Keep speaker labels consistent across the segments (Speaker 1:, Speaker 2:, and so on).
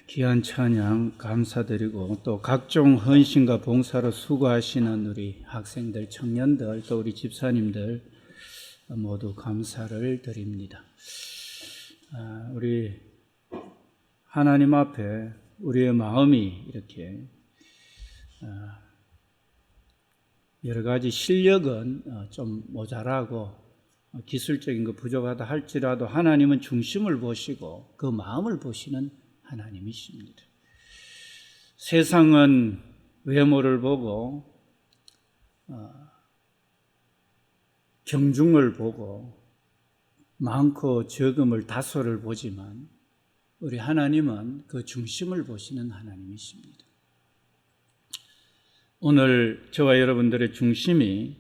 Speaker 1: 귀한 찬양 감사드리고 또 각종 헌신과 봉사로 수고하시는 우리 학생들, 청년들, 또 우리 집사님들 모두 감사를 드립니다. 우리 하나님 앞에 우리의 마음이 이렇게 여러 가지 실력은 좀 모자라고 기술적인 거 부족하다 할지라도 하나님은 중심을 보시고 그 마음을 보시는 하나님이십니다. 세상은 외모를 보고 경중을 보고 많고 적음을 다소를 보지만 우리 하나님은 그 중심을 보시는 하나님이십니다. 오늘 저와 여러분들의 중심이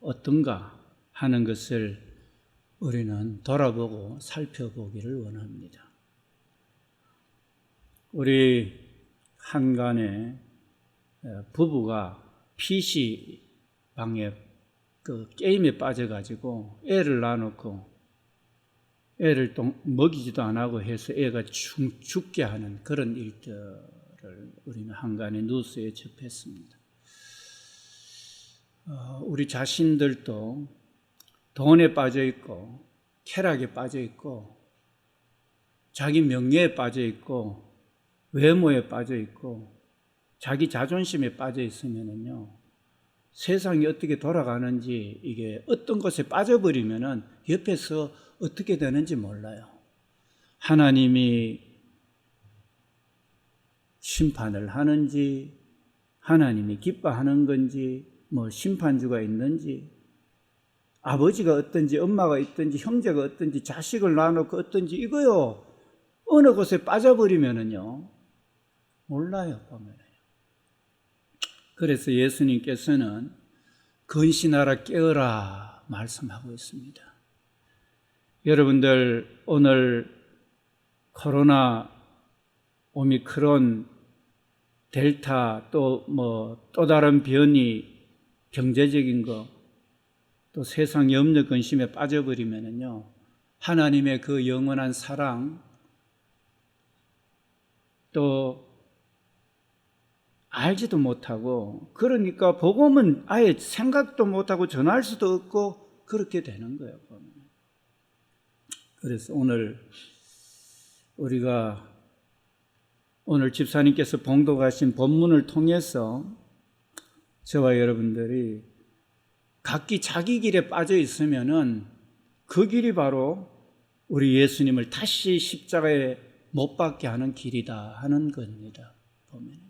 Speaker 1: 어떤가 하는 것을 우리는 돌아보고 살펴보기를 원합니다. 우리 한간에 부부가 PC방에 그 게임에 빠져가지고 애를 낳아놓고 애를 또 먹이지도 안 하고 해서 애가 죽게 하는 그런 일들을 우리는 한간에 뉴스에 접했습니다. 우리 자신들도 돈에 빠져 있고 쾌락에 빠져 있고 자기 명예에 빠져 있고 외모에 빠져 있고 자기 자존심에 빠져 있으면은요, 세상이 어떻게 돌아가는지 이게 어떤 것에 빠져버리면은 옆에서 어떻게 되는지 몰라요. 하나님이 심판을 하는지, 하나님이 기뻐하는 건지, 뭐 심판주가 있는지, 아버지가 어떤지, 엄마가 있든지, 형제가 어떤지, 자식을 낳아놓고 어떤지 이거요, 어느 곳에 빠져버리면은요 몰라요, 보면은요. 그래서 예수님께서는 근신하라 깨어라 말씀하고 있습니다. 여러분들 오늘 코로나, 오미크론, 델타 또 다른 변이, 경제적인 거, 또 세상 염려 근심에 빠져버리면은요, 하나님의 그 영원한 사랑, 또 알지도 못하고, 그러니까 복음은 아예 생각도 못하고 전할 수도 없고 그렇게 되는 거예요. 그래서 오늘 집사님께서 봉독하신 본문을 통해서 저와 여러분들이 각기 자기 길에 빠져 있으면은 그 길이 바로 우리 예수님을 다시 십자가에 못 박게 하는 길이다 하는 겁니다. 보면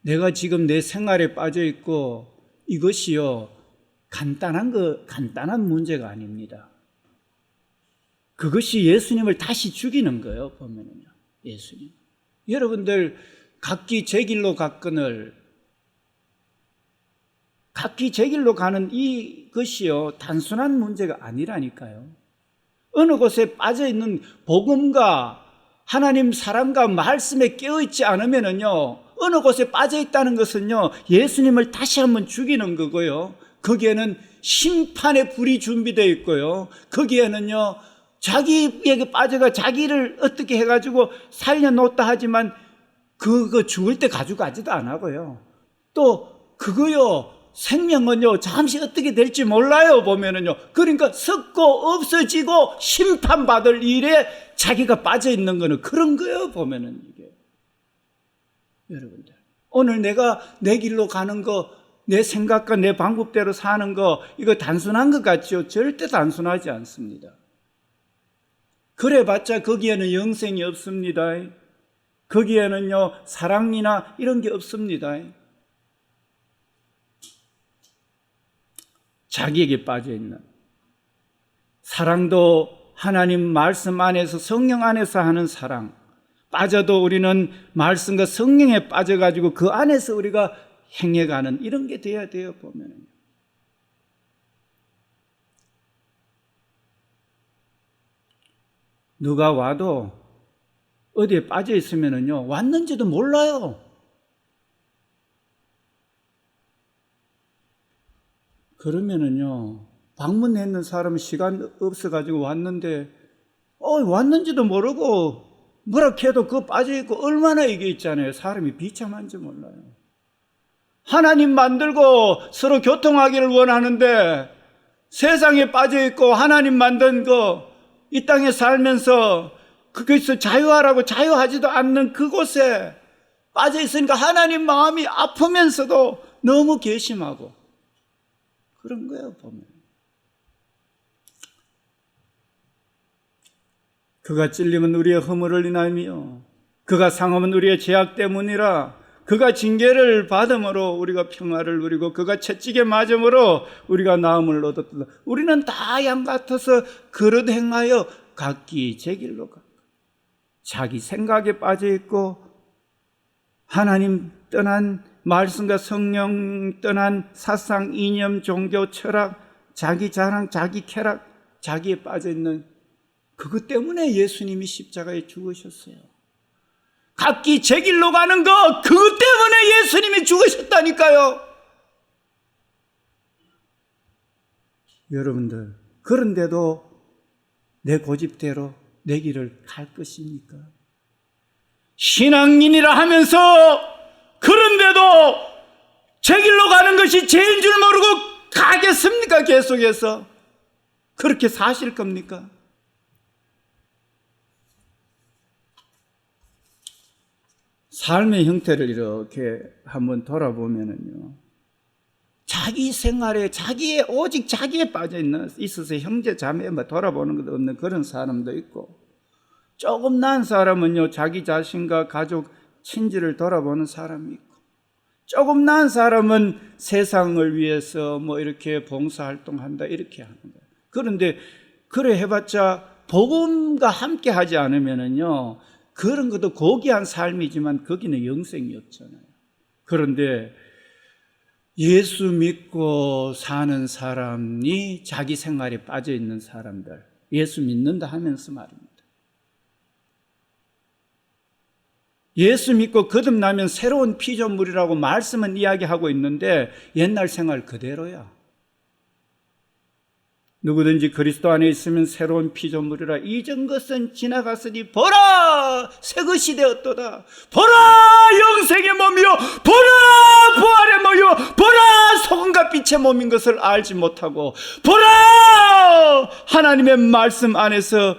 Speaker 1: 내가 지금 내 생활에 빠져 있고 이것이요 간단한 문제가 아닙니다. 그것이 예수님을 다시 죽이는 거예요. 보면은요, 예수님. 여러분들 각기 제 길로 갔거늘 각기 제 길로 가는 이것이요 단순한 문제가 아니라니까요. 어느 곳에 빠져 있는 복음과 하나님 사랑과 말씀에 깨어있지 않으면은요, 어느 곳에 빠져 있다는 것은요, 예수님을 다시 한번 죽이는 거고요. 거기에는 심판의 불이 준비되어 있고요. 거기에는요, 자기에게 빠져가 자기를 어떻게 해가지고 살려놓다 하지만 그거 죽을 때 가져가지도 안 하고요. 또 그거요, 생명은요, 잠시 어떻게 될지 몰라요, 보면은요. 그러니까 썩고 없어지고 심판받을 일에 자기가 빠져 있는 거는 그런 거예요, 보면은 이게. 여러분들, 오늘 내가 내 길로 가는 거, 내 생각과 내 방법대로 사는 거, 이거 단순한 것 같죠? 절대 단순하지 않습니다. 그래봤자 거기에는 영생이 없습니다. 거기에는요, 사랑이나 이런 게 없습니다. 자기에게 빠져있는 사랑도 하나님 말씀 안에서, 성령 안에서 하는 사랑, 빠져도 우리는 말씀과 성령에 빠져가지고 그 안에서 우리가 행해가는 이런 게 돼야 돼요, 보면. 누가 와도 어디에 빠져 있으면은요, 왔는지도 몰라요. 그러면은요, 방문했는 사람은 시간 없어가지고 왔는데, 왔는지도 모르고 뭐라 해도 그거 빠져있고 얼마나 이게 있잖아요. 사람이 비참한지 몰라요. 하나님 만들고 서로 교통하기를 원하는데 세상에 빠져있고 하나님 만든 이 땅에 살면서 거기서 자유하라고 자유하지도 않는 그곳에 빠져있으니까 하나님 마음이 아프면서도 너무 괘씸하고 그런 거예요, 보면. 그가 찔림은 우리의 허물을 인하며 그가 상함은 우리의 죄악 때문이라. 그가 징계를 받음으로 우리가 평화를 누리고 그가 채찍에 맞음으로 우리가 나음을 얻었다. 우리는 다 양 같아서 그릇 행하여 각기 제 길로 가. 자기 생각에 빠져있고 하나님 떠난 말씀과 성령 떠난 사상, 이념, 종교, 철학, 자기 자랑, 자기 쾌락, 자기에 빠져있는 그것 때문에 예수님이 십자가에 죽으셨어요. 각기 제 길로 가는 거, 그것 때문에 예수님이 죽으셨다니까요. 여러분들, 그런데도 내 고집대로 내 길을 갈 것입니까? 신앙인이라 하면서 그런데도 제 길로 가는 것이 죄인 줄 모르고 가겠습니까? 계속해서 그렇게 사실 겁니까? 삶의 형태를 이렇게 한번 돌아보면은요, 자기 생활에 오직 자기에 빠져 있어서 형제 자매 돌아보는 것도 없는 그런 사람도 있고, 조금 나은 사람은요 자기 자신과 가족 친지를 돌아보는 사람이 있고, 조금 나은 사람은 세상을 위해서 이렇게 봉사활동한다 이렇게 하는 거예요. 그런데 그래 해봤자 복음과 함께 하지 않으면은요, 그런 것도 고귀한 삶이지만 거기는 영생이 없잖아요. 그런데 예수 믿고 사는 사람이 자기 생활에 빠져 있는 사람들, 예수 믿는다 하면서 말입니다. 예수 믿고 거듭나면 새로운 피조물이라고 말씀은 이야기하고 있는데 옛날 생활 그대로야. 누구든지 그리스도 안에 있으면 새로운 피조물이라. 이전 것은 지나갔으니 보라 새 것이 되었도다. 보라 영생의 몸이요 보라 부활의 몸이요 보라 소금과 빛의 몸인 것을 알지 못하고, 보라 하나님의 말씀 안에서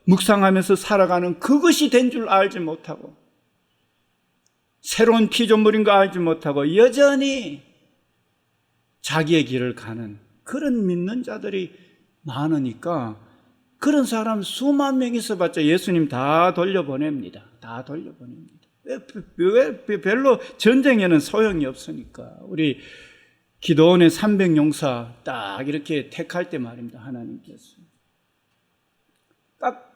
Speaker 1: 묵상하면서 살아가는 그것이 된 줄 알지 못하고, 새로운 피조물인 거 알지 못하고 여전히 자기의 길을 가는 그런 믿는 자들이 많으니까, 그런 사람 수만 명 있어봤자 예수님 다 돌려보냅니다. 다 돌려보냅니다. 왜 별로 전쟁에는 소용이 없으니까. 우리 기도원의 300용사 딱 이렇게 택할 때 말입니다. 하나님께서 딱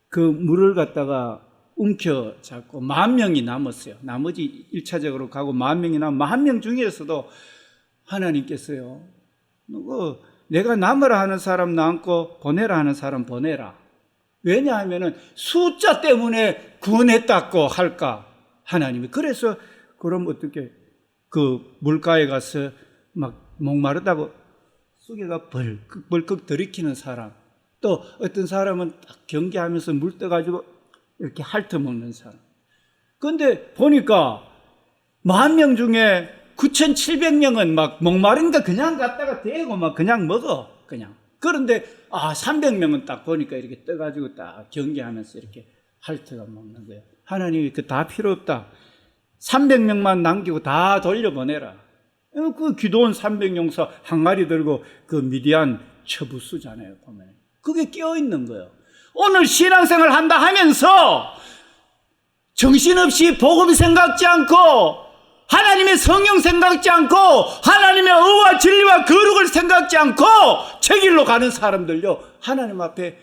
Speaker 1: 그 물을 갖다가 움켜잡고 10,000명이 남았어요. 나머지 1차적으로 가고 10,000명이 남은 10,000명 중에서도 하나님께서요, 내가 남으라 하는 사람 남고 보내라 하는 사람 보내라. 왜냐하면 숫자 때문에 구원했다고 할까 하나님이. 그래서 그럼 어떻게 그 물가에 가서 막 목마르다고 쑥에가 벌컥 들이키는 사람, 또 어떤 사람은 딱 경계하면서 물 떠가지고 이렇게 핥아먹는 사람. 그런데 보니까 10,000명 중에 9,700명은 막 목마른가 그냥 갔다가 대고 막 그냥 먹어, 그냥. 그런데 300명은 딱 보니까 이렇게 떠가지고 딱 경계하면서 이렇게 핥아가 먹는 거예요. 하나님이 그 다 필요 없다. 300명만 남기고 다 돌려보내라. 그 기도원 300용사 항아리 들고 그 미디안 처부수잖아요, 보면. 그게 깨어있는 거예요. 오늘 신앙생활 한다 하면서 정신없이 복음 생각지 않고 하나님의 성령 생각지 않고 하나님의 의와 진리와 거룩을 생각지 않고 제 길로 가는 사람들요, 하나님 앞에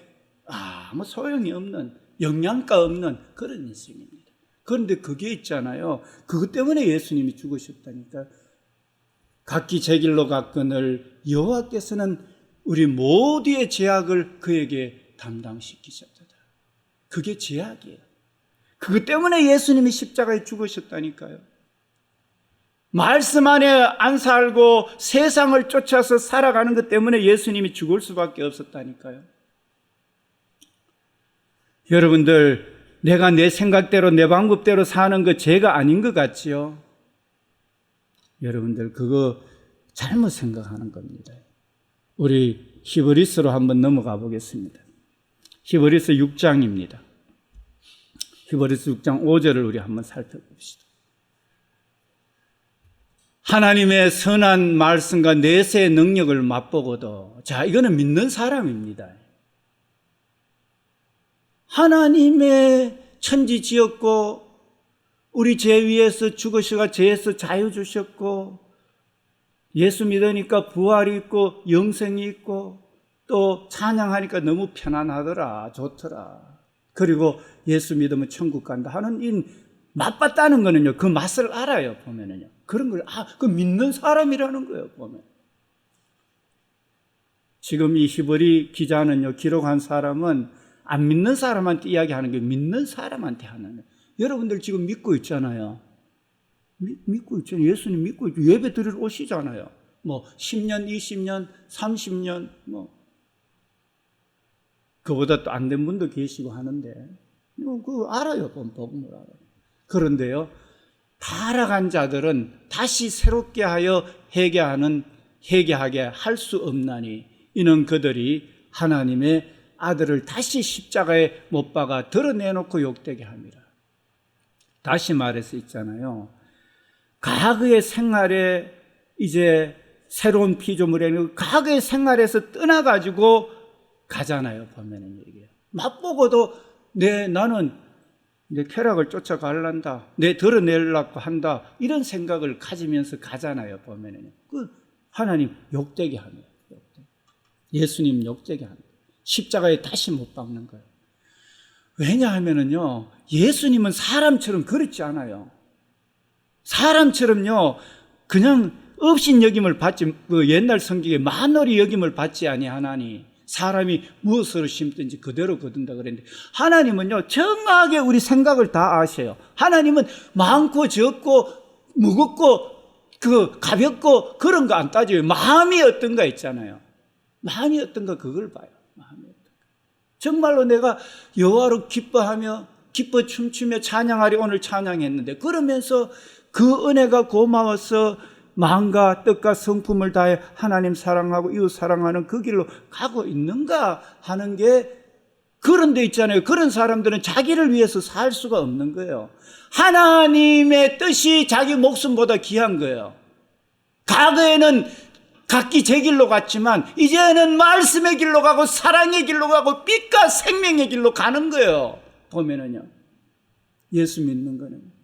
Speaker 1: 아무 소용이 없는, 영양가 없는 그런 인생입니다. 그런데 그게 있잖아요, 그것 때문에 예수님이 죽으셨다니까. 각기 제 길로 갔거늘 여호와께서는 우리 모두의 죄악을 그에게 담당시키셨다. 그게 죄악이에요. 그것 때문에 예수님이 십자가에 죽으셨다니까요. 말씀 안에 안 살고 세상을 쫓아서 살아가는 것 때문에 예수님이 죽을 수밖에 없었다니까요. 여러분들, 내가 내 생각대로 내 방법대로 사는 거 죄가 아닌 것 같지요? 여러분들, 그거 잘못 생각하는 겁니다. 우리 히브리서로 한번 넘어가 보겠습니다. 히브리서 6장입니다. 히브리서 6장 5절을 우리 한번 살펴봅시다. 하나님의 선한 말씀과 내세의 능력을 맛보고도, 자, 이거는 믿는 사람입니다. 하나님의 천지 지었고 우리 죄 위에서 죽으시고 죄에서 자유 주셨고 예수 믿으니까 부활이 있고 영생이 있고 또 찬양하니까 너무 편안하더라, 좋더라. 그리고 예수 믿으면 천국 간다 하는 이 맛봤다는 거는요, 그 맛을 알아요. 보면은요, 그런 걸 그 믿는 사람이라는 거예요. 보면 지금 이 히브리 기자는요, 기록한 사람은 안 믿는 사람한테 이야기하는 게 믿는 사람한테 하는 거예요. 여러분들 지금 믿고 있잖아요. 믿고 있잖아요. 예수님 믿고 있죠. 예배 드리러 오시잖아요. 뭐 10년, 20년, 30년 그보다 또 안 된 분도 계시고 하는데 그거 알아요. 복음을 알아요. 그런데요, 타락한 자들은 다시 새롭게 하여 회개하게 할 수 없나니 이는 그들이 하나님의 아들을 다시 십자가에 못 박아 드러내놓고 욕되게 합니다. 다시 말해서 있잖아요, 과거의 생활에 이제 새로운 피조물에 과거의 생활에서 떠나가지고 가잖아요. 보면은 얘기해요. 맛보고도 나는 내 쾌락을 쫓아가려한다, 내 드러내려고 한다, 이런 생각을 가지면서 가잖아요. 보면은 그 하나님 욕되게 합니다. 예수님 욕되게 합니다. 십자가에 다시 못 박는 거예요. 왜냐하면은요, 예수님은 사람처럼 그렇지 않아요. 사람처럼요, 그냥 업신 여김을 받지, 그 옛날 성경에 만월이 여김을 받지 아니하나니 사람이 무엇으로 심든지 그대로 거둔다 그랬는데, 하나님은요, 정확하게 우리 생각을 다 아셔요. 하나님은 많고 적고 무겁고 가볍고 그런 거 안 따져요. 마음이 어떤가 있잖아요. 마음이 어떤가 그걸 봐요. 마음이 어떤가. 정말로 내가 여호와로 기뻐하며 기뻐 춤추며 찬양하리 오늘 찬양했는데, 그러면서 그 은혜가 고마워서 마음과 뜻과 성품을 다해 하나님 사랑하고 이웃 사랑하는 그 길로 가고 있는가 하는 게, 그런 데 있잖아요. 그런 사람들은 자기를 위해서 살 수가 없는 거예요. 하나님의 뜻이 자기 목숨보다 귀한 거예요. 과거에는 각기 제 길로 갔지만 이제는 말씀의 길로 가고 사랑의 길로 가고 빛과 생명의 길로 가는 거예요. 보면은요, 예수 믿는 거는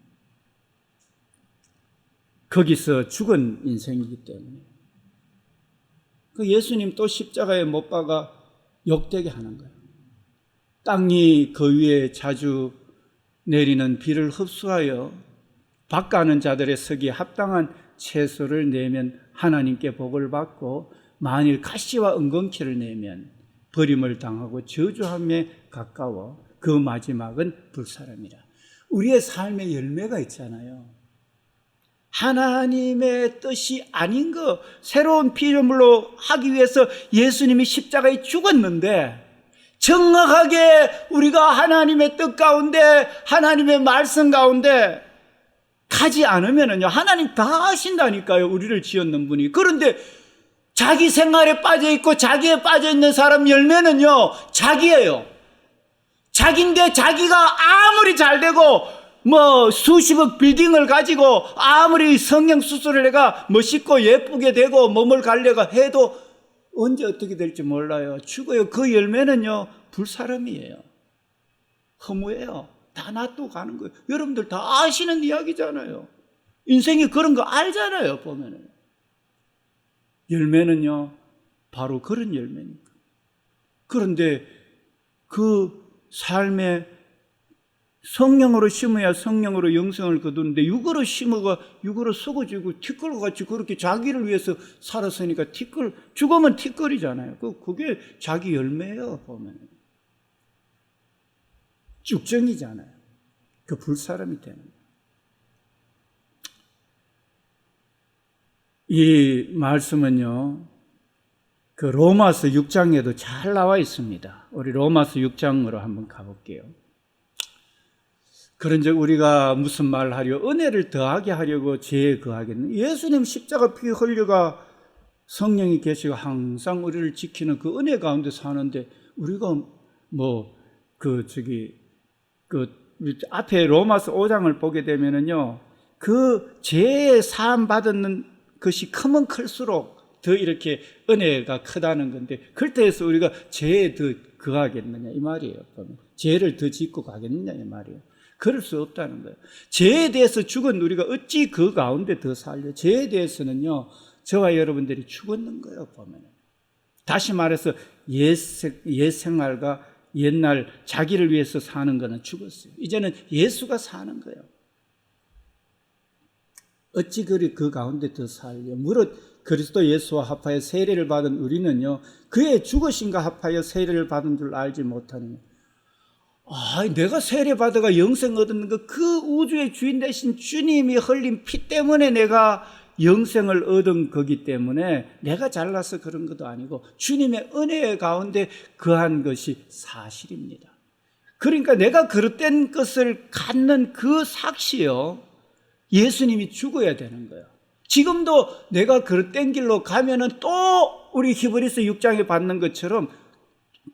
Speaker 1: 거기서 죽은 인생이기 때문에 그 예수님 또 십자가에 못 박아 욕되게 하는 거예요. 땅이 그 위에 자주 내리는 비를 흡수하여 밭가는 자들의 서기에 합당한 채소를 내면 하나님께 복을 받고, 만일 가시와 엉겅퀴를 내면 버림을 당하고 저주함에 가까워 그 마지막은 불사람이라. 우리의 삶의 열매가 있잖아요. 하나님의 뜻이 아닌 거 새로운 피조물로 하기 위해서 예수님이 십자가에 죽었는데, 정확하게 우리가 하나님의 뜻 가운데 하나님의 말씀 가운데 가지 않으면은요, 하나님 다 하신다니까요. 우리를 지었는 분이. 그런데 자기 생활에 빠져있고 자기에 빠져있는 사람 열매는요, 자기예요. 자기인데 자기가 아무리 잘되고 수십억 빌딩을 가지고 아무리 성형수술을 해가 멋있고 예쁘게 되고 몸을 갈려가 해도 언제 어떻게 될지 몰라요. 죽어요. 그 열매는요, 불사람이에요. 허무해요. 다 놔두고 가는 거예요. 여러분들 다 아시는 이야기잖아요. 인생이 그런 거 알잖아요. 보면은 열매는요, 바로 그런 열매니까. 그런데 그 삶에 성령으로 심어야 성령으로 영생을 거두는데, 육으로 심어가 육으로 썩어지고 티끌과 같이 그렇게 자기를 위해서 살았으니까 죽으면 티끌이잖아요. 그게 자기 열매예요. 보면 쭉정이잖아요. 그 불사람이 되는 거예요. 이 말씀은요, 그 로마서 6장에도 잘 나와 있습니다. 우리 로마서 6장으로 한번 가볼게요. 그런즉 우리가 무슨 말을 하려? 은혜를 더하게 하려고 죄에 거하겠느냐? 예수님 십자가 피 흘려가 성령이 계시고 항상 우리를 지키는 그 은혜 가운데 사는데 우리가 앞에 로마서 5장을 보게 되면은요, 그 죄에 사함 받는 것이 크면 클수록 더 이렇게 은혜가 크다는 건데, 그때에서 우리가 죄에 더 거하겠느냐 이 말이에요. 죄를 더 짓고 가겠느냐 이 말이에요. 그럴 수 없다는 거예요. 죄에 대해서 죽은 우리가 어찌 그 가운데 더 살려? 죄에 대해서는요, 저와 여러분들이 죽었는 거예요. 보면 다시 말해서 옛 생활과 옛날 자기를 위해서 사는 거는 죽었어요. 이제는 예수가 사는 거예요. 어찌 그리 그 가운데 더 살려? 무릇 그리스도 예수와 합하여 세례를 받은 우리는요, 그의 죽으심과 합하여 세례를 받은 줄 알지 못하느냐. 내가 세례 받아가 영생 얻는 거, 그 우주의 주인 되신 주님이 흘린 피 때문에 내가 영생을 얻은 거기 때문에 내가 잘나서 그런 것도 아니고 주님의 은혜 가운데 거한 것이 사실입니다. 그러니까 내가 그릇된 것을 갖는 그 삭시요, 예수님이 죽어야 되는 거예요. 지금도 내가 그릇된 길로 가면은 또 우리 히브리서 6장에 받는 것처럼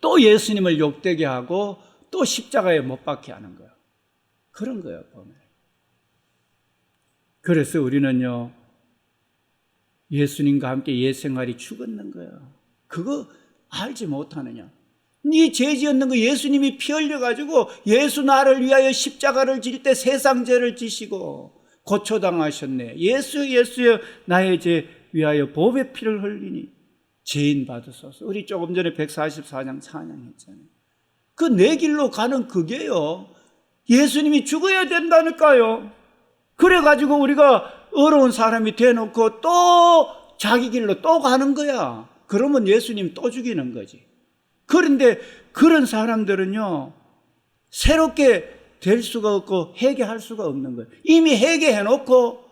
Speaker 1: 또 예수님을 욕되게 하고 또 십자가에 못 박게 하는 거예요. 그런 거예요, 보면. 그래서 우리는요, 예수님과 함께 옛 생활이 죽었는 거예요. 그거 알지 못하느냐? 네 죄 지었는 거 예수님이 피 흘려가지고 예수 나를 위하여 십자가를 질 때 세상 죄를 지시고 고초당하셨네. 예수여 나의 죄 위하여 보배 피를 흘리니 죄인 받으소서. 우리 조금 전에 144장 찬양했잖아요. 그 내 길로 가는 그게요, 예수님이 죽어야 된다니까요. 그래가지고 우리가 어려운 사람이 돼놓고 또 자기 길로 또 가는 거야. 그러면 예수님 또 죽이는 거지. 그런데 그런 사람들은요, 새롭게 될 수가 없고 회개할 수가 없는 거예요. 이미 회개해놓고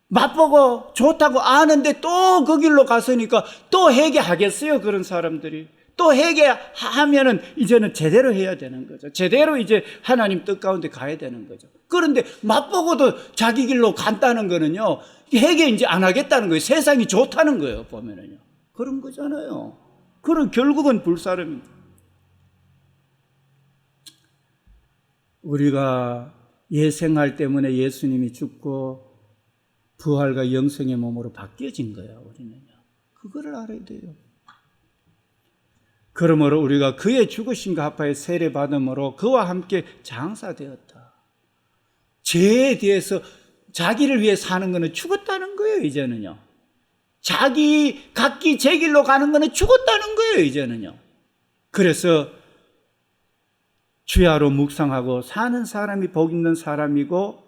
Speaker 1: 맛보고 좋다고 아는데 또 그 길로 갔으니까 또 회개하겠어요, 그런 사람들이. 또 회개하면은 이제는 제대로 해야 되는 거죠. 제대로 이제 하나님 뜻 가운데 가야 되는 거죠. 그런데 맛보고도 자기 길로 간다는 거는요, 회개 이제 안 하겠다는 거예요. 세상이 좋다는 거예요, 보면은요. 그런 거잖아요. 그런 결국은 불사름입니다. 우리가 옛 생활 때문에 예수님이 죽고 부활과 영생의 몸으로 바뀌어진 거예요, 우리는요. 그거를 알아야 돼요. 그러므로 우리가 그의 죽으심과 합하여 세례받음으로 그와 함께 장사되었다. 죄에 대해서 자기를 위해 사는 것은 죽었다는 거예요, 이제는요. 각기 제 길로 가는 것은 죽었다는 거예요, 이제는요. 그래서 주야로 묵상하고 사는 사람이 복 있는 사람이고,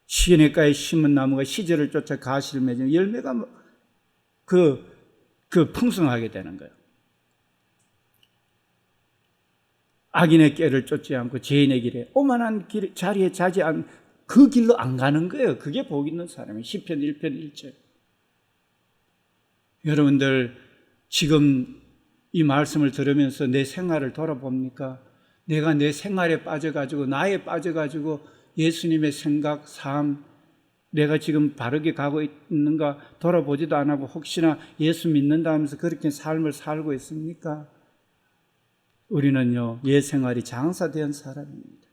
Speaker 1: 시내가에 심은 나무가 시절을 쫓아 가시를 맺으면 열매가 풍성하게 되는 거예요. 악인의 꾀를 쫓지 않고 죄인의 길에 오만한 자리에 자지 않, 그 길로 안 가는 거예요. 그게 복 있는 사람이에요. 시편 1편 1절. 여러분들 지금 이 말씀을 들으면서 내 생활을 돌아봅니까? 내가 내 생활에 빠져가지고 나에 빠져가지고 예수님의 생각, 삶, 내가 지금 바르게 가고 있는가 돌아보지도 안 하고 혹시나 예수 믿는다 하면서 그렇게 삶을 살고 있습니까? 우리는요, 옛 생활이 장사된 사람입니다.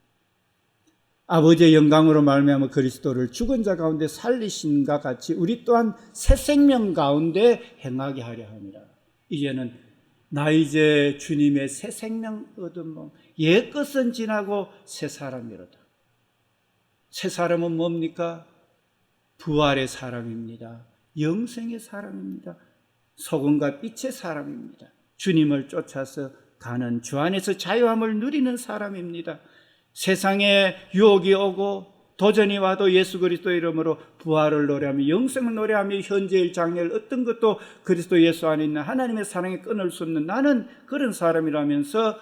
Speaker 1: 아버지의 영광으로 말미암아 그리스도를 죽은 자 가운데 살리신과 같이 우리 또한 새 생명 가운데 행하게 하려 함이라. 이제는 나 이제 주님의 새 생명 얻은 몸, 옛 것은 지나고 새 사람이로다. 새 사람은 뭡니까? 부활의 사람입니다. 영생의 사람입니다. 소금과 빛의 사람입니다. 주님을 쫓아서 가는 주 안에서 자유함을 누리는 사람입니다. 세상에 유혹이 오고 도전이 와도 예수 그리스도 이름으로 부활을 노래하며 영생을 노래하며 현재일 장래일 어떤 것도 그리스도 예수 안에 있는 하나님의 사랑에 끊을 수 없는 나는 그런 사람이라면서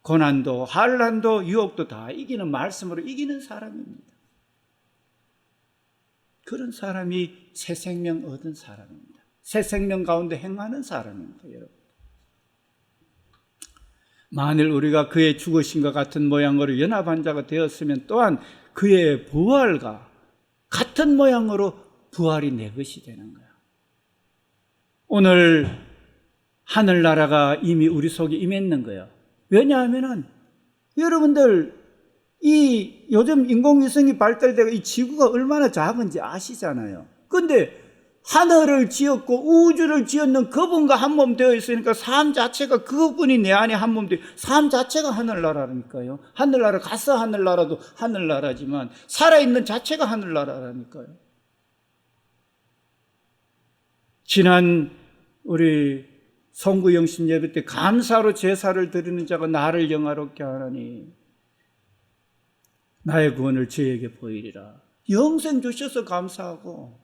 Speaker 1: 고난도 환난도 유혹도 다 이기는 말씀으로 이기는 사람입니다. 그런 사람이 새 생명 얻은 사람입니다. 새 생명 가운데 행하는 사람입니다, 여러분. 만일 우리가 그의 죽으심과 같은 모양으로 연합한 자가 되었으면 또한 그의 부활과 같은 모양으로 부활이 내 것이 되는 거야. 오늘 하늘나라가 이미 우리 속에 임했는 거예요. 왜냐하면은 여러분들 이 요즘 인공위성이 발달되고 이 지구가 얼마나 작은지 아시잖아요. 근데 하늘을 지었고 우주를 지었는 그분과 한 몸 되어 있으니까 삶 자체가 그분이 내 안에 한 몸 되어 삶 자체가 하늘나라라니까요. 하늘나라 가서 하늘나라도 하늘나라지만 살아있는 자체가 하늘나라라니까요. 지난 우리 성구영신 예배 때 감사로 제사를 드리는 자가 나를 영화롭게 하나니 나의 구원을 저에게 보이리라. 영생 주셔서 감사하고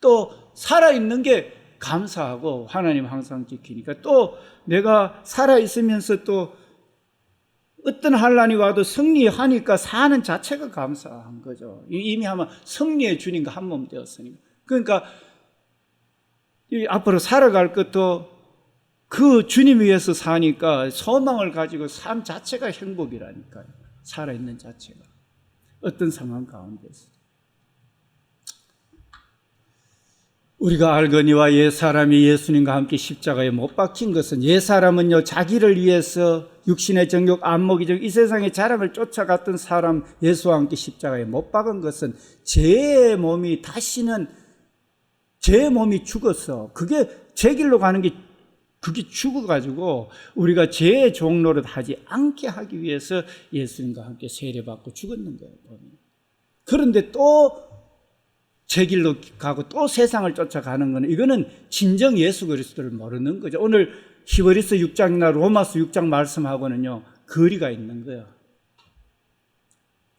Speaker 1: 또 살아있는 게 감사하고 하나님 항상 지키니까 또 내가 살아있으면서 또 어떤 환난이 와도 승리하니까 사는 자체가 감사한 거죠. 이미 하면 승리의 주님과 한 몸 되었으니까. 그러니까 앞으로 살아갈 것도 그 주님 위해서 사니까 소망을 가지고 삶 자체가 행복이라니까요. 살아있는 자체가. 어떤 상황 가운데서. 우리가 알거니와 옛사람이 예수님과 함께 십자가에 못 박힌 것은 옛사람은요 자기를 위해서 육신의 정욕, 안목의 정욕, 이 세상의 자랑을 쫓아갔던 사람 예수와 함께 십자가에 못 박은 것은 제 몸이 다시는 제 몸이 죽었어. 그게 제 길로 가는 게 그게 죽어가지고 우리가 죄의 종노릇 하지 않게 하기 위해서 예수님과 함께 세례받고 죽었는 거예요. 그런데 또 제 길로 가고 또 세상을 쫓아가는 거는 이거는 진정 예수 그리스도를 모르는 거죠. 오늘 히브리서 6장이나 로마서 6장 말씀하고는요 거리가 있는 거예요.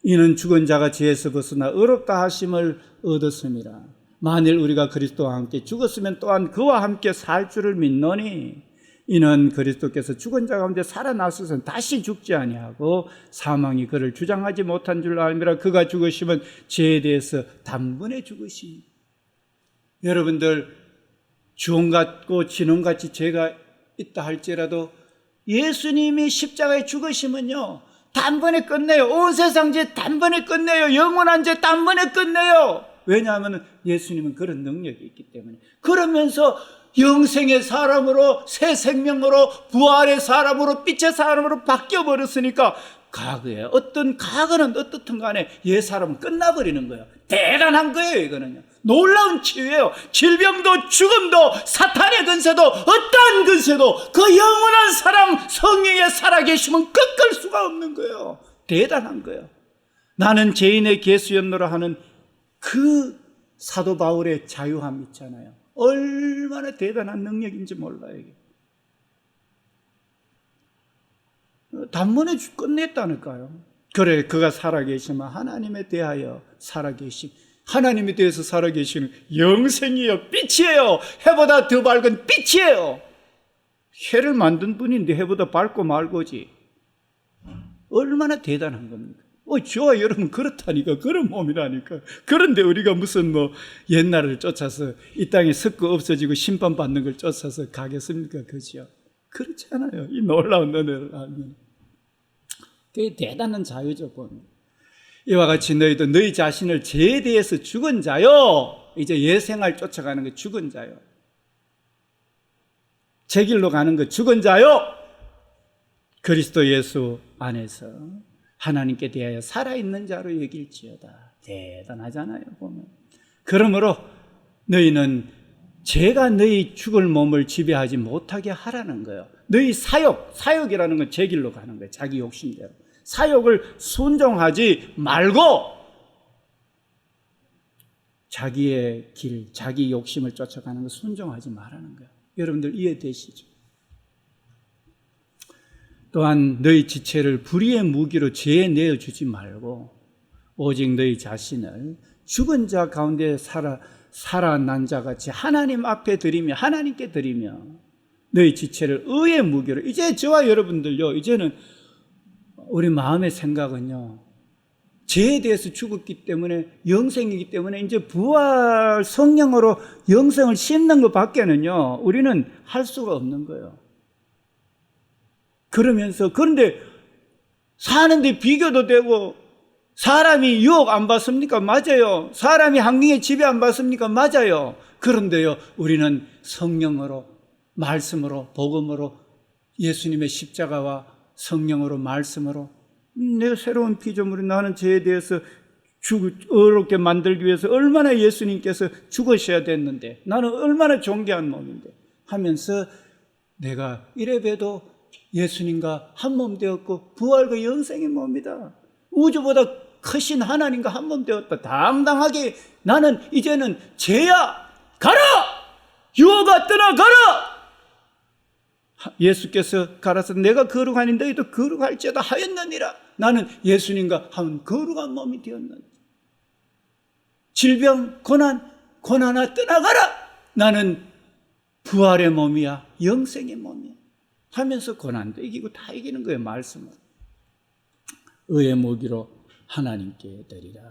Speaker 1: 이는 죽은 자가 죄에서 벗어나 의롭다 하심을 얻었습니다. 만일 우리가 그리스도와 함께 죽었으면 또한 그와 함께 살 줄을 믿노니 이는 그리스도께서 죽은 자 가운데 살아나서는 다시 죽지 아니하고 사망이 그를 주장하지 못한 줄로 알미라. 그가 죽으시면 죄에 대해서 단번에 죽으시. 여러분들 주홍같고 진홍같이 죄가 있다 할지라도 예수님이 십자가에 죽으시면요 단번에 끝내요. 온 세상 죄 단번에 끝내요. 영원한 죄 단번에 끝내요. 왜냐하면 예수님은 그런 능력이 있기 때문에. 그러면서 영생의 사람으로 새 생명으로 부활의 사람으로 빛의 사람으로 바뀌어버렸으니까 과거에 어떤 과거는 어떻든 간에 옛 사람은 끝나버리는 거예요. 대단한 거예요. 이거는요 놀라운 치유예요. 질병도 죽음도 사탄의 근세도 어떠한 근세도 그 영원한 사람 성령의 살아계심은 꺾을 수가 없는 거예요. 대단한 거예요. 나는 죄인의 계수였노라 하는 그 사도 바울의 자유함 있잖아요. 얼마나 대단한 능력인지 몰라요. 이게. 단번에 끝냈다니까요. 그래, 그가 살아계시면 하나님에 대하여 살아계심, 하나님에 대해서 살아계시는 영생이에요. 빛이에요. 해보다 더 밝은 빛이에요. 해를 만든 분인데 해보다 밝고 말고지. 얼마나 대단한 겁니까? 저와 여러분 그렇다니까. 그런 몸이라니까. 그런데 우리가 무슨 옛날을 쫓아서 이 땅에 섞어 없어지고 심판받는 걸 쫓아서 가겠습니까? 그죠? 그렇지 않아요. 이 놀라운 은혜를 알면. 그게 대단한 자유죠. 보면. 이와 같이 너희도 너희 자신을 죄에 대해서 죽은 자요. 이제 예생활 쫓아가는 거 죽은 자요. 제 길로 가는 거 죽은 자요. 그리스도 예수 안에서 하나님께 대하여 살아있는 자로 여길지어다. 대단하잖아요, 보면. 그러므로 너희는 죄가 너희 죽을 몸을 지배하지 못하게 하라는 거예요. 너희 사욕이라는 건 제 길로 가는 거예요. 자기 욕심대로. 사욕을 순종하지 말고 자기의 길, 자기 욕심을 쫓아가는 거 순종하지 말라는 거예요. 여러분들 이해되시죠? 또한 너희 지체를 불의의 무기로 죄에 내어주지 말고 오직 너희 자신을 죽은 자 가운데 살아난 자같이 하나님 앞에 드리며 하나님께 드리며 너희 지체를 의의 무기로. 이제 저와 여러분들요, 이제는 우리 마음의 생각은요 죄에 대해서 죽었기 때문에 영생이기 때문에 이제 부활 성령으로 영생을 싣는 것 밖에는요, 우리는 할 수가 없는 거예요. 그런데 사는데 비교도 되고, 사람이 유혹 안 받습니까? 맞아요. 사람이 환경에 지배 안 받습니까? 맞아요. 그런데요, 우리는 성령으로, 말씀으로, 복음으로, 예수님의 십자가와 성령으로, 말씀으로, 내 새로운 피조물이 나는 죄에 대해서 어렵게 만들기 위해서 얼마나 예수님께서 죽으셔야 됐는데, 나는 얼마나 존귀한 몸인데 하면서 내가 이래봬도 예수님과 한 몸 되었고 부활과 영생의 몸이다. 우주보다 크신 하나님과 한 몸 되었다. 당당하게 나는 이제는 죄야 가라! 유혹아 떠나가라! 예수께서 가라서 내가 거룩하니 너희도 거룩할지어다 하였느니라. 나는 예수님과 한 거룩한 몸이 되었느니라. 질병, 고난아 떠나가라. 나는 부활의 몸이야, 영생의 몸이야 하면서 고난도 이기고 다 이기는 거예요. 말씀으로. 의의 무기로 하나님께 드리라.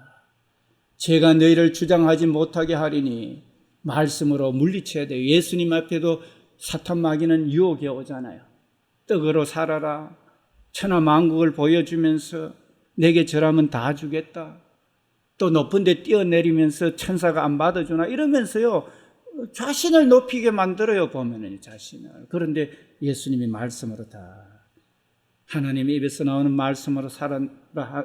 Speaker 1: 제가 너희를 주장하지 못하게 하리니 말씀으로 물리쳐야 돼요. 예수님 앞에도 사탄 마귀는 유혹이 오잖아요. 떡으로 살아라. 천하 만국을 보여주면서 내게 절하면 다 주겠다. 또 높은 데 뛰어내리면서 천사가 안 받아주나 이러면서요, 자신을 높이게 만들어요. 보면은 자신을. 그런데 예수님이 말씀으로 다, 하나님의 입에서 나오는 말씀으로 살아라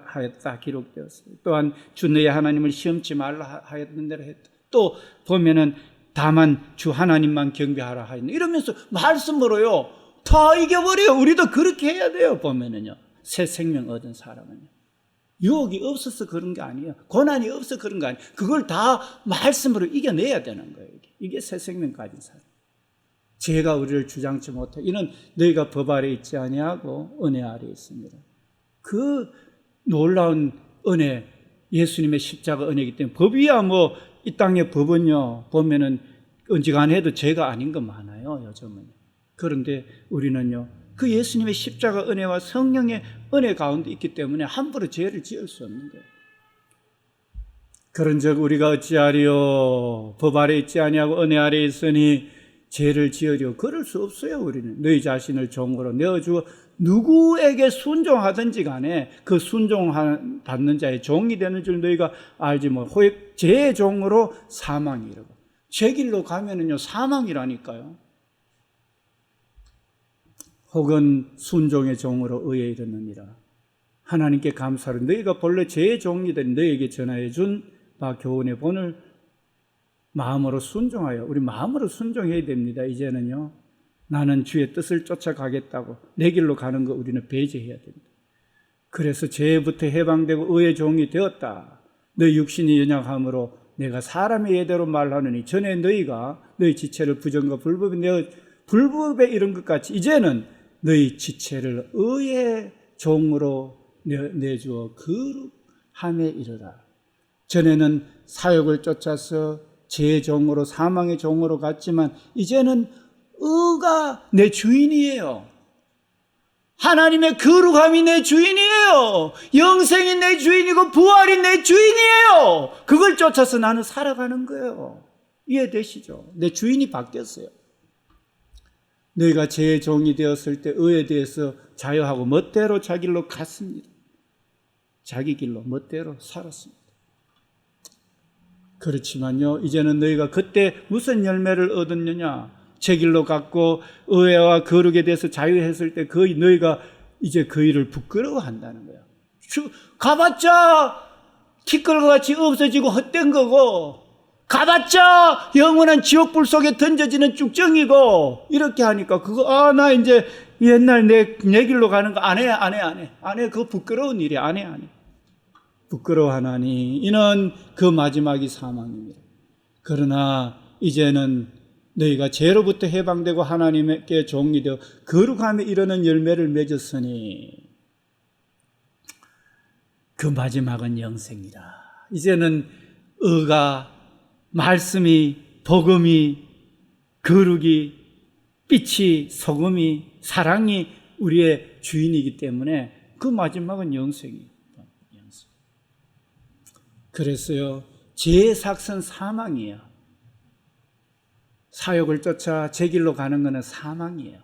Speaker 1: 하였다 기록되었어요. 또한 주 너의 하나님을 시험치 말라 하였던 대로 했다. 또 보면은 다만 주 하나님만 경배하라 하였네. 이러면서 말씀으로요 다 이겨버려요. 우리도 그렇게 해야 돼요. 보면은요, 새 생명 얻은 사람은요, 유혹이 없어서 그런 게 아니에요. 고난이 없어서 그런 거 아니에요. 그걸 다 말씀으로 이겨내야 되는 거예요. 이게 새 생명 가진 사람. 죄가 우리를 주장치 못해. 이는 너희가 법 아래 있지 아니하고 은혜 아래 있습니다. 그 놀라운 은혜, 예수님의 십자가 은혜이기 때문에, 법이야 뭐 이 땅의 법은요 보면은 언지간해도 죄가 아닌 거 많아요, 요즘은. 그런데 우리는요 그 예수님의 십자가 은혜와 성령의 은혜 가운데 있기 때문에 함부로 죄를 지을 수 없는 거예요. 그런즉 우리가 어찌하리요? 법 아래 있지 아니하고 은혜 아래 있으니 죄를 지으려. 그럴 수 없어요. 우리는 너희 자신을 종으로 내어주어 누구에게 순종하든지 간에 그 순종받는 자의 종이 되는 줄 너희가 알지 뭐. 죄의 종으로 사망이 이르고. 죄 길로 가면은요 사망이라니까요. 혹은 순종의 종으로 의에 이르느니라. 하나님께 감사를, 너희가 본래 죄의 종이 된 너희에게 전하여 준 바 교훈의 본을 마음으로 순종하여, 우리 마음으로 순종해야 됩니다. 이제는요 나는 주의 뜻을 쫓아가겠다고 내 길로 가는 거 우리는 배제해야 됩니다. 그래서 죄부터 해방되고 의의 종이 되었다. 너희 육신이 연약함으로 내가 사람의 예대로 말하느니 전에 너희가 너희 지체를 부정과 불법에 이른 것 같이 이제는 너희 지체를 의의 종으로 내주어 거룩함에 이르라. 전에는 사욕을 쫓아서 죄의 종으로, 사망의 종으로 갔지만 이제는 의가 내 주인이에요. 하나님의 거룩함이 내 주인이에요. 영생이 내 주인이고 부활이 내 주인이에요. 그걸 쫓아서 나는 살아가는 거예요. 이해되시죠? 내 주인이 바뀌었어요. 너희가 죄의 종이 되었을 때 의에 대해서 자유하고 멋대로 자기 길로 갔습니다. 자기 길로 멋대로 살았습니다. 그렇지만요 이제는 너희가 그때 무슨 열매를 얻었느냐? 제 길로 갔고 의와 거룩에 대해서 자유했을 때 너희가 이제 그 일을 부끄러워한다는 거야. 가봤자 티끌과 같이 없어지고 헛된 거고, 가봤자 영원한 지옥불 속에 던져지는 쭉정이고, 이렇게 하니까 그거 나 이제 옛날 내 길로 가는 거 안 해. 그거 부끄러운 일이야. 안 해. 부끄러워하나니 이는 그 마지막이 사망입니다. 그러나 이제는 너희가 죄로부터 해방되고 하나님께 종이 되어 거룩함에 이르는 열매를 맺었으니 그 마지막은 영생이라. 이제는 의가, 말씀이, 복음이, 거룩이, 빛이, 소금이, 사랑이 우리의 주인이기 때문에 그 마지막은 영생이에요. 그래서요, 죄의 삭은 사망이에요. 사욕을 쫓아 제 길로 가는 것은 사망이에요.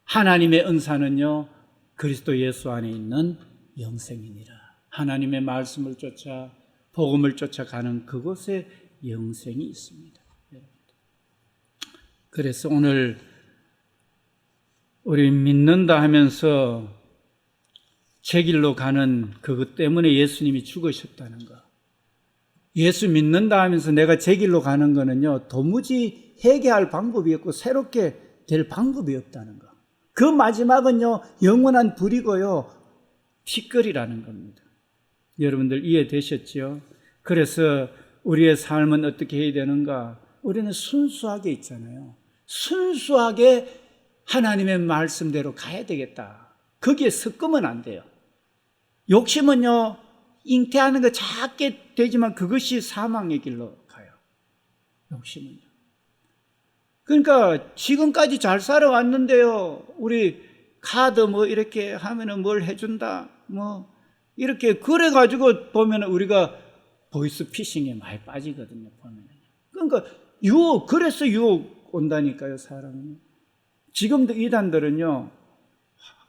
Speaker 1: 하나님의 은사는요, 그리스도 예수 안에 있는 영생이니라. 하나님의 말씀을 쫓아 복음을 쫓아가는 그곳에 영생이 있습니다. 그래서 오늘 우리 믿는다 하면서 제 길로 가는 그것 때문에 예수님이 죽으셨다는 거. 예수 믿는다 하면서 내가 제 길로 가는 거는요, 도무지 해결할 방법이 없고 새롭게 될 방법이 없다는 거. 그 마지막은요, 영원한 불이고요, 티끌이라는 겁니다. 여러분들 이해되셨죠? 그래서 우리의 삶은 어떻게 해야 되는가? 우리는 순수하게 있잖아요. 순수하게 하나님의 말씀대로 가야 되겠다. 거기에 섞으면 안 돼요. 욕심은요, 잉태하는 거 작게 되지만 그것이 사망의 길로 가요. 욕심은요. 그러니까 지금까지 잘 살아왔는데요, 우리 카드 뭐 이렇게 하면은 뭘 해준다, 뭐 이렇게 그래가지고 보면은 우리가 보이스피싱에 많이 빠지거든요, 보면은. 그러니까 그래서 유혹 온다니까요, 사람은. 지금도 이단들은요,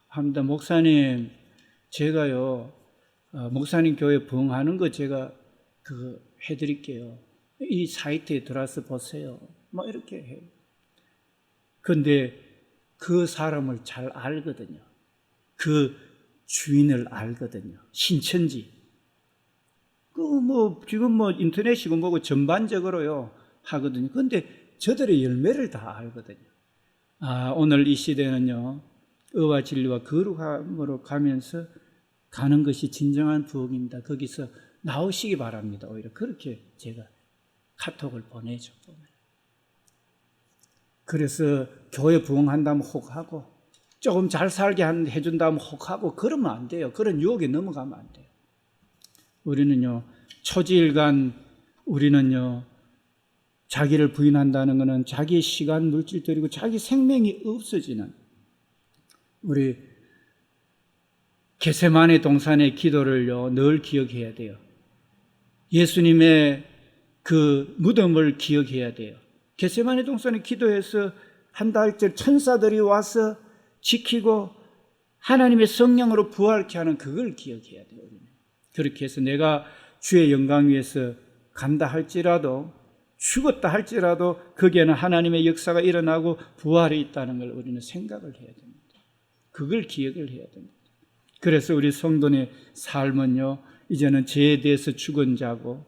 Speaker 1: 합니다. 목사님, 제가요, 목사님 교회 부흥하는 거 제가 해드릴게요. 이 사이트에 들어와서 보세요. 뭐 이렇게 해요. 근데 그 사람을 잘 알거든요. 그 주인을 알거든요. 신천지. 지금 인터넷이고 뭐고 전반적으로요, 하거든요. 근데 저들의 열매를 다 알거든요. 오늘 이 시대는요, 의와 진리와 거룩함으로 가면서 가는 것이 진정한 부흥입니다. 거기서 나오시기 바랍니다. 오히려 그렇게 제가 카톡을 보내죠. 그래서 교회 부흥한다면 혹하고 조금 잘 살게 해준다면 혹하고 그러면 안 돼요. 그런 유혹에 넘어가면 안 돼요. 우리는요, 초지일간 우리는요, 자기를 부인한다는 것은 자기의 시간, 물질 들이고 자기 생명이 없어지는, 우리 겟세마네 동산의 기도를요, 늘 기억해야 돼요. 예수님의 그 무덤을 기억해야 돼요. 겟세마네 동산에 기도해서 한 달째 천사들이 와서 지키고 하나님의 성령으로 부활케 하는 그걸 기억해야 돼요. 그렇게 해서 내가 주의 영광 위에서 간다 할지라도, 죽었다 할지라도 거기에는 하나님의 역사가 일어나고 부활이 있다는 걸 우리는 생각을 해야 됩니다. 그걸 기억을 해야 됩니다. 그래서 우리 성도의 삶은요, 이제는 죄에 대해서 죽은 자고,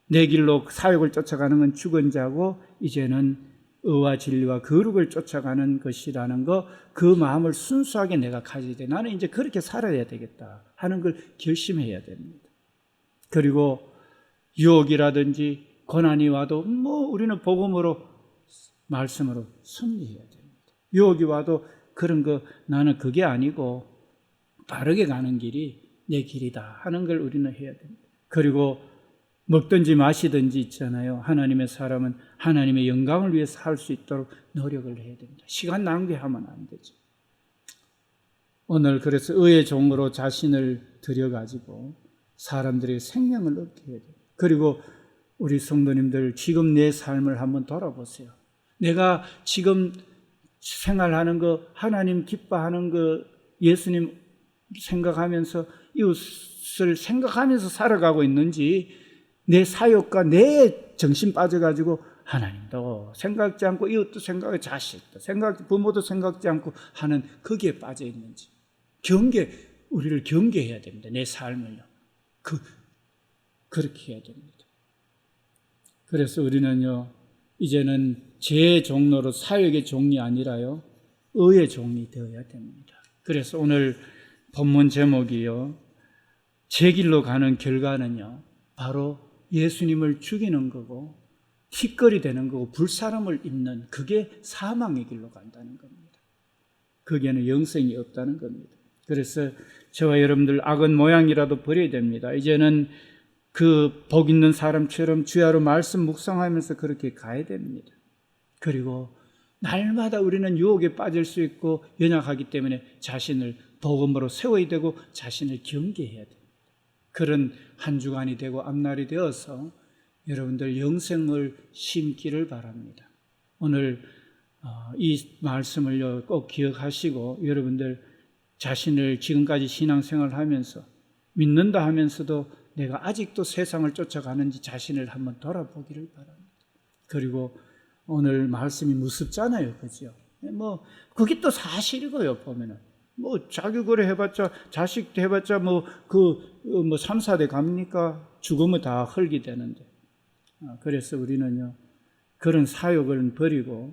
Speaker 1: 내 길로 사역을 쫓아가는 건 죽은 자고, 이제는 의와 진리와 거룩을 쫓아가는 것이라는 거, 그 마음을 순수하게 내가 가져야 돼. 나는 이제 그렇게 살아야 되겠다 하는 걸 결심해야 됩니다. 그리고 유혹이라든지 고난이 와도 우리는 복음으로, 말씀으로 승리해야 됩니다. 유혹이 와도 그런 거 나는 그게 아니고 바르게 가는 길이 내 길이다 하는 걸 우리는 해야 됩니다. 그리고 먹든지 마시든지 있잖아요. 하나님의 사람은 하나님의 영광을 위해서 할 수 있도록 노력을 해야 됩니다. 시간 낭비하면 안 되죠. 오늘 그래서 의의 종으로 자신을 들여가지고 사람들의 생명을 얻게 해야 돼요. 그리고 우리 성도님들, 지금 내 삶을 한번 돌아보세요. 내가 지금 생활하는 거, 하나님 기뻐하는 거, 예수님 생각하면서, 이웃을 생각하면서 살아가고 있는지, 내 사욕과 내 정신 빠져가지고 하나님도 생각지 않고 이웃도 생각하고 자식도 부모도 생각지 않고 하는 거기에 빠져 있는지, 우리를 경계해야 됩니다. 내 삶을요. 그렇게 해야 됩니다. 그래서 우리는요, 이제는 제 종로로 사역의 종이 아니라요, 의의 종이 되어야 됩니다. 그래서 오늘 본문 제목이요, 제 길로 가는 결과는요, 바로 예수님을 죽이는 거고, 티끌이 되는 거고, 불사람을 입는, 그게 사망의 길로 간다는 겁니다. 거기에는 영생이 없다는 겁니다. 그래서 저와 여러분들, 악은 모양이라도 버려야 됩니다. 이제는 그 복 있는 사람처럼 주야로 말씀 묵상하면서 그렇게 가야 됩니다. 그리고 날마다 우리는 유혹에 빠질 수 있고 연약하기 때문에 자신을 복음으로 세워야 되고 자신을 경계해야 됩니다. 그런 한 주간이 되고 앞날이 되어서 여러분들 영생을 심기를 바랍니다. 오늘 이 말씀을 꼭 기억하시고 여러분들 자신을 지금까지 신앙생활을 하면서 믿는다 하면서도 내가 아직도 세상을 쫓아가는지 자신을 한번 돌아보기를 바랍니다. 그리고 오늘 말씀이 무섭잖아요. 그죠? 그게 또 사실이고요, 보면은. 자기 그래 해봤자, 자식 해봤자, 3, 4대 갑니까? 죽으면 다 흙이 되는데. 그래서 우리는요, 그런 사욕을 버리고,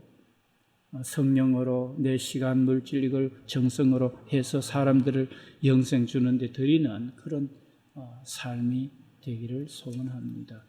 Speaker 1: 성령으로 내 시간, 물질, 이걸 정성으로 해서 사람들을 영생 주는데 드리는 그런 삶이 되기를 소원합니다.